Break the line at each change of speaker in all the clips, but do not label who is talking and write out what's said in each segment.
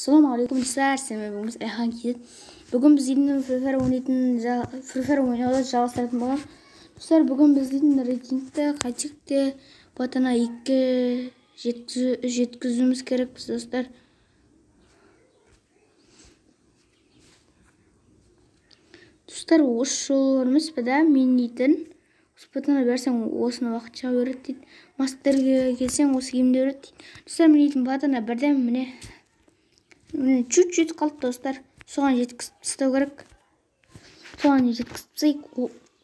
Ассалаумағалейкум достар, бүгін Айхан келді. Бүгін біз үйдің фрифер ойнауды жалғастыратын боламыз. Достар, бүгін біз үйдің рейтингті қайтекте батана 2 жеткізуіміз керекпіз достар. Достар, осы жол өрміз бада мен дейтін. Осы батана берсең осыны уақытша өрет дейді. Мастерге келсең осы кемді өрет дейді. Достар, мен дейтін батана бірден міне чуть-чуть қалды достар. Соған жеткізіп тастау керек. Соған жеткізсек,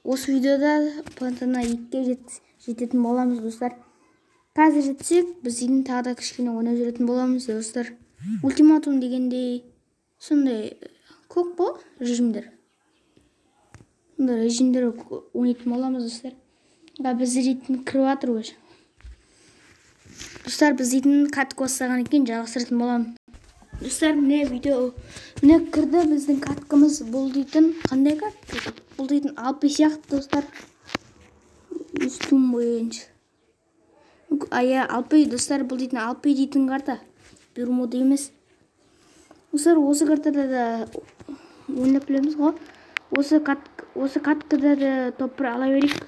осы видеода батана 2-ге жететін боламыз достар. Қазір жетсек, біз үйдің тағы да кішкене ойнап жүретін боламыз достар. Ультиматум дегенде сондай көп қой режимдер. Сондай режимдер ойнайтын боламыз достар. Біз дейтін кіріватыр өз. Достар, біз дейтін катка бастаған екен жалғастыратын боламыз. Достар, міне видео міне кірді біздің каткамыз. Бұл дейтін қандай катка? Бұл дейтін алпы сияқты достар. Үстім бойынша. Алпы достар, бұл дейтін алпы дейтін карта. Бермуды емес. Достар, осы картада да ойнап білеміз ғой. Осы каткада да топ 1 ала берейік.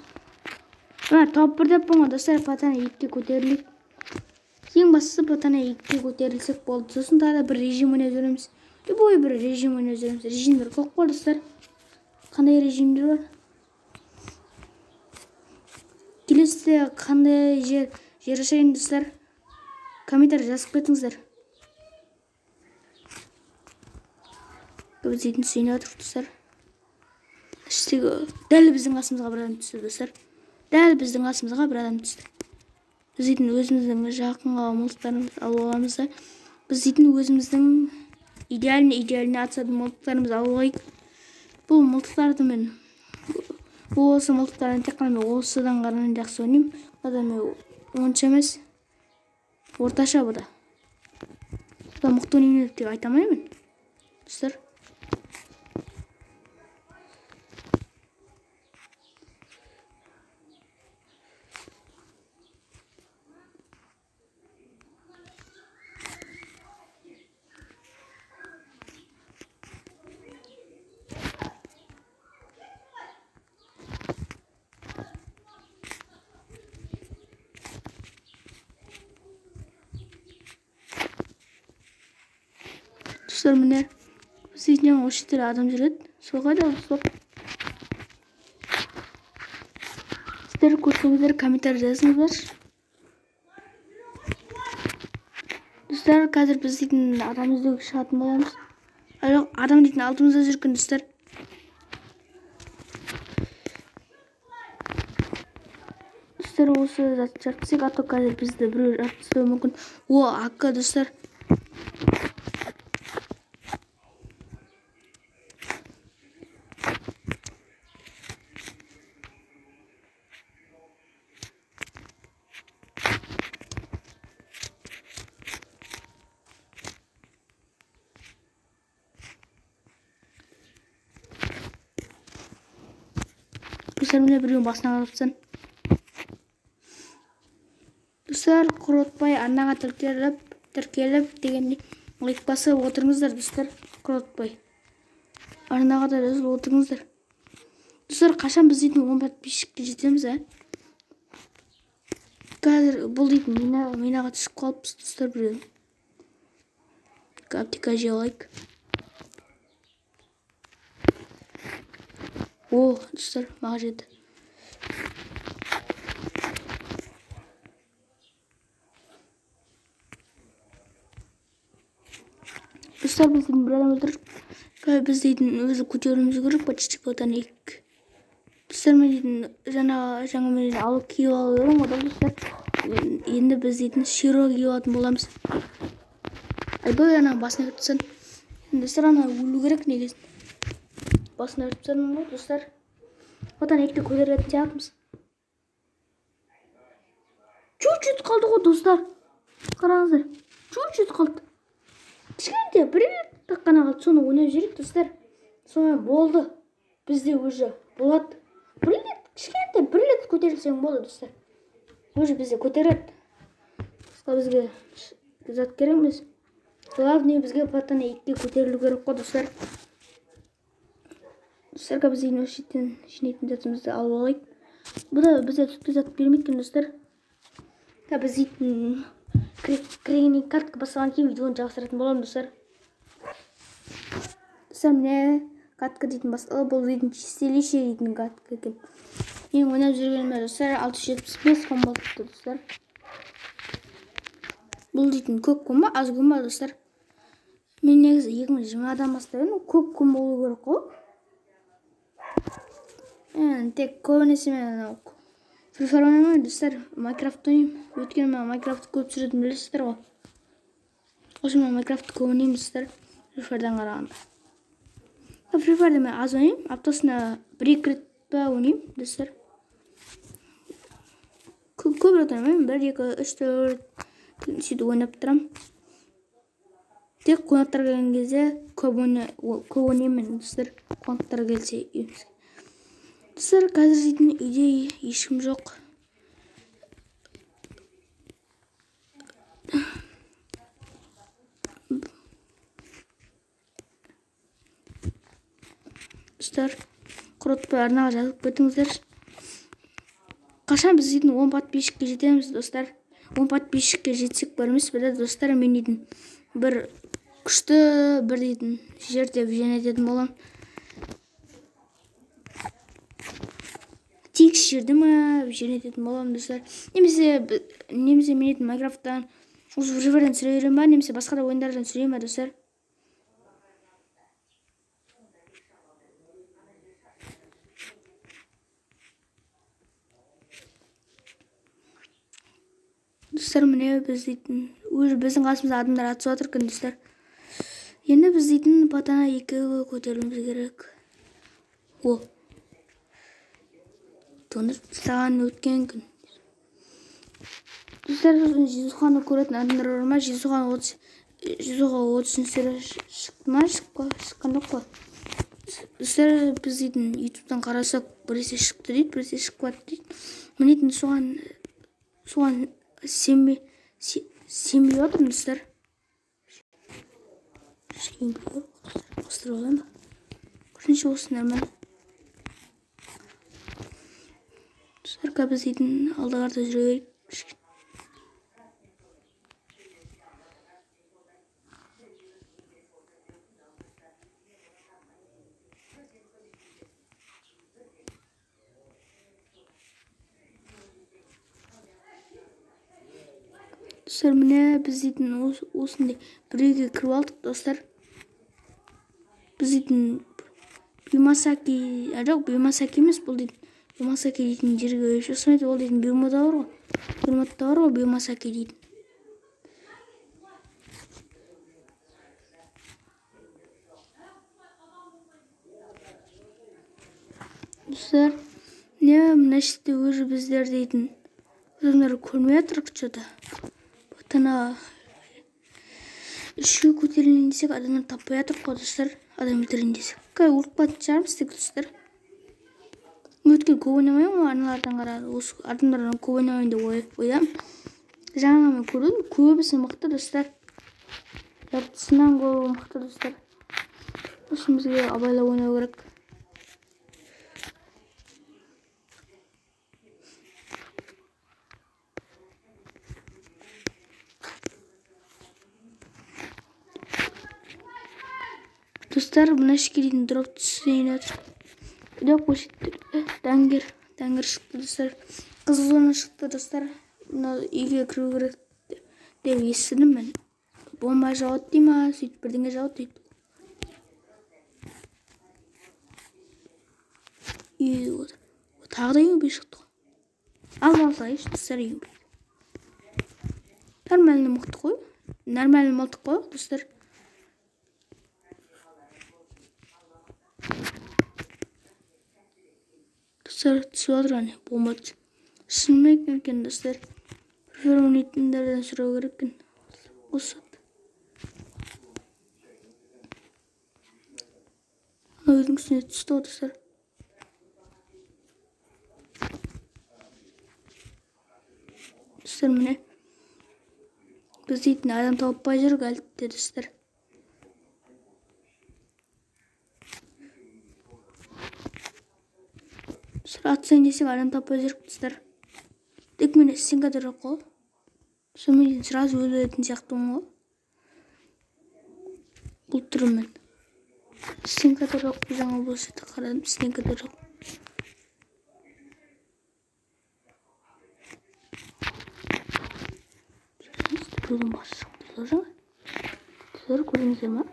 Топ 1 деп болма достар, батана 2-ге көтерілейік. Ең бастысы батана 2-ге көтерілсек болды. Сосын тағы да бір режим ойнап жүреміз. Любой бір режим ойнап жүреміз. Режимдер көп қой достар. Қандай режимдер бар? Келесіде қандай жер ашайын достар? Комментарий жазып кетіңіздер. Біз дейтін сүйіне отырып достар. Дәл біздің қасымызға бір адам түсті достар. Дәл біздің қасымызға бір адам түсті. Біз дейтін өзіміздің жақынға мылтықтарымыз алып аламыз да. Біз дейтін өзіміздің идеаліне атысатын мылтықтарымыз алып алайық. Бұл мылтықтарды мен осы мылтықтарын тек қана осыдан ғана жақсы ойнаймын. Бұда мен онша емес. Орташа бұда. Бұда мықты ойнаймын деп айта алмаймын. Достар. Достар, міне сөйтінен осы жерде адам жүреді. Соға да достар. Сіздер көрсеңіздер комментарий жазыңыздар. Достар, қазір біз дейтін адам іздеуге шығатын боламыз. Адам дейтін алдымызда жүрген достар. Достар, осы жартысек ато қазір бізді біреу жартыстауы мүмкін. Ақы достар. Достар, міне біреуін басына қалыпсан. Достар, құротпай арнаға тіркеліп дегенде лайк басып отырыңыздар достар. Құротпай арнаға да жазылып отырыңыздар. Достар, қашан біз дейтін 10 подписчикке жетеміз, Қазір бұл дейтін минаға түсіп қалыппыз достар біреу. Аптека жей алайық. Достар, маға жеді. Достар, біз дейтін бір адам өлтіріп. Біз дейтін өзі көтеруіміз керек, почти батана 2. Достар, мен дейтін жаңа мен алып киіп алып өрім одан достар. Енді біз дейтін широ киіп алатын боламыз. Айбай ана басына өтсін. Достар, ана өлу керек негізін. Басына өтсін ғой достар. Батана 2-ге көтеретін сияқтымыз. Чуть-чуть қалды ғой достар. Қараңыздар. Чуть-чуть қалды. Кішкенте бір рет қана қалды. Соны ойнап жүрейік достар. Сонымен болды. Бізде уже болады. Кішкенте бір рет көтерілсең болды достар. Уже бізде көтереді. Бізге зат керек емес. Главный бізге патаны 2-ге көтерілу керек қой, достар. Достарға біз университеттен жинайтын затымызды алып алайық. Бұл да бізде түкті зат бермейді, достар. Біз кірегеннен картка басылған кейін видеоны жалғастыратын боламын, достар. Достар, міне катка дейтін басталып, бұл дейтін чистилище дейтін катка екен. Мен ойнап жүргеніме, достар, 675 ком болыпты, достар. Бұл дейтін көп ком ба, аз ком ба, достар. Мен негізі 2020-дан бастайын, көп ком болу керек қой. Тек көбінесе мен Free Fire ойнамаймын, достар. Майнкрафт ойнаймын. Өйткені мен Майнкрафтты көп түсіретінін білесіздер ғой. Осы мен Майнкрафтты көп ойнаймын, достар. Free Fire'дан қарағанда. Free Fire'да мен аз ойнаймын. Аптасына 1-2 рет па ойнаймын, достар. Көп рет ойнамаймын. 1, 2, 3, 4 сөйтіп ойнап тұрамын. Тек қонақтар келген кезде көп ойнаймын, достар. Қонақтар келсе үйімізге. Достар, қазір дейтін үйде ешкім жоқ. Достар, құрытпай арнаға жазып кетіңіздер. Қашан біз дейтін 10 подписчикке жетеміз, достар. 10 подписчикке жетсек барымыз біледі, достар. Мен дейтін бір күшті бір дейтін жерде вжен ететін болам. Тек жерді ма вжен ететін болам, достар. Немесе мен дейтін Майнкрафттан осы Free Fire'дан сүре берем ба, немесе басқа да ойындардан сүрейм ба, достар. Достар, міне біз дейтін біздің қасымызда адамдар атысып жатыр екен, достар. Енді біз дейтін патана 2-ге көтеруіміз керек. Тонып тастаған өткен күн. Достар, Жизуханы көретін адамдар бар ма? Жизуха 30 серия шықты ма? Шыққан жоқ па? Достар, біз дейтін ютубтан қарасақ біресе шықты дейді, біресе шықпады дейді. Мен дейтін соған сенбей отырмын, достар. Қостырып алайын ба? Көрсінші болсын, нормально. Достар, біз дейтін алдағарда жүре берейік. Достар, міне біз дейтін осындай бір үйге кіріп алдық, достар. Біз дейтін Бимасаки емес, бұл дейтін Бимасаки дейтін жерге жасамайды. Ол дейтін Бирмада бар ғой, Бимасаки дейтін. Достар, не мына жерде өзі біздер дейтін адамдар көрмей жатырық что-то. Патана 3-ге көтерілейін десек, адамдар таппай жатырық қой, достар. Адам өлтірейін десек. Өліп қатын шығармыз тек, достар. Өткен көп ойнамаймын ғой, арналардан қарады. Осы адамдардан көп ойнамайын деп ойдам. Жаңа мен көрдім, көбісі мықты, достар. Жартысынан көбі мықты, достар. Осы бізге абайлап ойнау керек. Достар, мына ішке дейтін дроп түсейін атыр. Жоқ, көшеттір. Дәңгер шықты, достар. Қызыл зона шықты, достар. Мына үйге кіру керек деп естідім мен. Бомба жауады дей ма, сөйтіп бірдеңе жауады дейді. Тағы да үйінбей шықты ғой. Алсайшы, достар, үйінбей. Нормально мықты қой. Нормально мылтық қой, достар. Достар, түсіп отырған бомба түсіп. Шынымен екен, достар. Бір ойнайтындардан сұрау керек екен. Осы. Өзінің үстіне түсті ғой, достар. Достар, міне. Біз дейтін адам таппай жүрік әліпте достар. Атсайын десек адам таппай жүрік достар. Тек мен стенка да жоқ қой. Сонымен сразу өлетін сияқтымын ғой. Бұл тұрмын. Стенка да жоқ. Жаңа болса да қарадым. Стенка да жоқ. Біреудің басы шықты жаңа. Сіздер көріңіздер ма?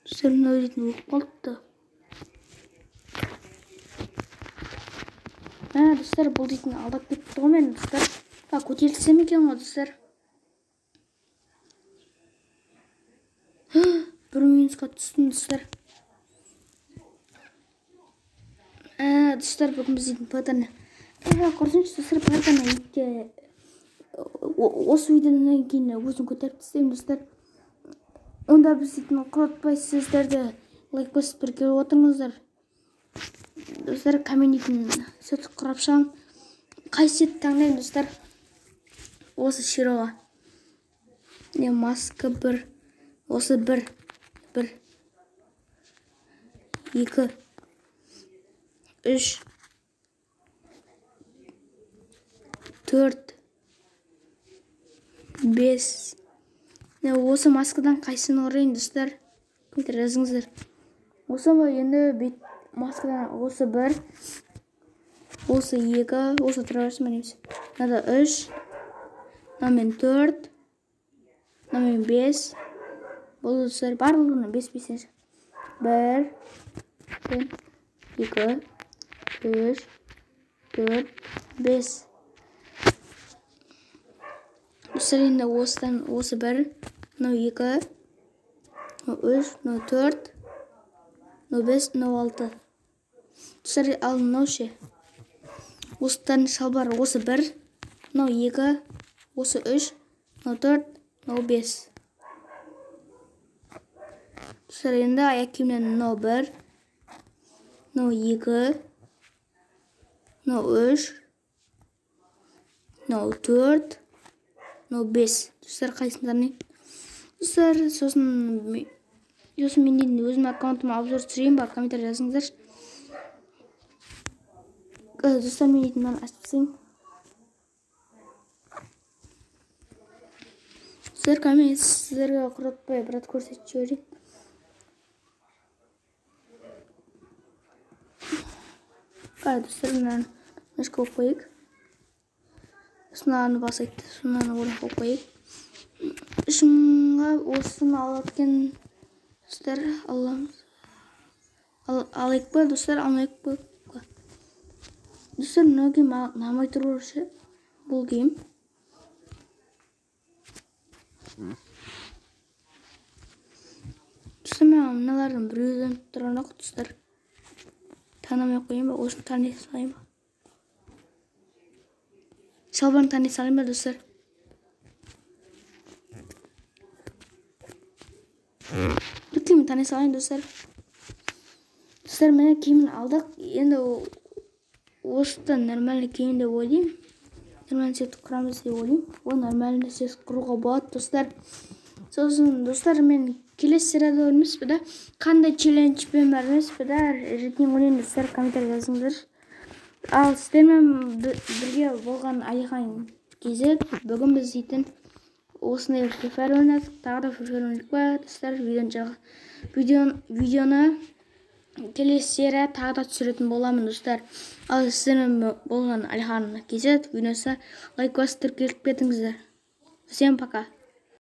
Достар, мынау дейтін оқып қалыпты. Достар, бұл дейтін алдап кетті ғой мен, достар. Көтерілсем екен ғой, достар. Бір минусқа түстім, достар. Достар, бүгін біз дейтін патаны. Көрсеңші, достар, патаны етке осы видеодан кейін өзім көтеріп тастаймын, достар. Онда біз дейтін құртпай сіздерді лайк басып бірге отырыңыздар. Достар, комментін сөт құрап шығам. Қай сет таңдайын, достар? Осы широға. Маска бір. Осы бір. 2 3 4 5. Осы маскадан қайсыны орайын, достар? Комментар жазыңыздар. Осы ма енді бет маскадан осы 1, осы 2, осы тұрарсы ма немесе. Мынада 3, мынамен 4, мынамен 5. Бұл достар барлығына 5-5. 1, 2, 3, 4, 5. Достар, енді осыдан осы 1, мынау 2, мынау 3, мынау 4, мынау 5, мынау 6. Достар, ал мынау ше. Осыдан шалбар осы 1, мынау 2, осы 3, мынау 4, мынау 5. Достар, енді аяқ киімнен мынау 1, мынау 2, мынау 3, мынау 4, мынау 5. Достар, қайсыны таңдайын? Достар, сосын мен дейтін өзім аккаунтыма обзор түсірейін ба? Комментар жазыңыздар. Достар, мен дейтін мынаны ашып тастайын. Достар, коммент сіздерге құртпай бірат көрсетіп жіберейін. Достар, мынаны мышқа қойып қойып. Мынаны басайды. Мынаны орын қойып қойып. Шыңға осыны алаткен достар, аламыз. Алайық па, достар, алмайық па? Достар, мынау киім намай тұру ше. Бұл киім. Достар, мен мыналардың біреуден тұрған жоқ, достар. Танымай қойын ба? Осыны тани салайын ба? Шалбарын тани салайын ба, достар? Бүткеймін тани салайын, достар. Достар, мені киімін алдық. Енді осыдан нормальный киім деп ойлайым. Нормальный сет құрамыз деп ойлайым. Ол нормальный сет құруға болады, достар. Сосын, достар, мен келесі серияда өрмес бі да? Қандай челленджбен бар емес бі да? Жеткен ойлайын, достар, комментар жазыңыздар. Ал сіздермен бірге болған Алихан кезек. Бүгін біз дейтін осындай Free Fire ойнадық. Тағы да Free Fire ойнадық па, достар, видеоны келесі серия тағы да түсіретін боламын, достар. Ал сіздермен болған Алихан кезек видеосы лайк басып келіп кетіңіздер. Всем пока.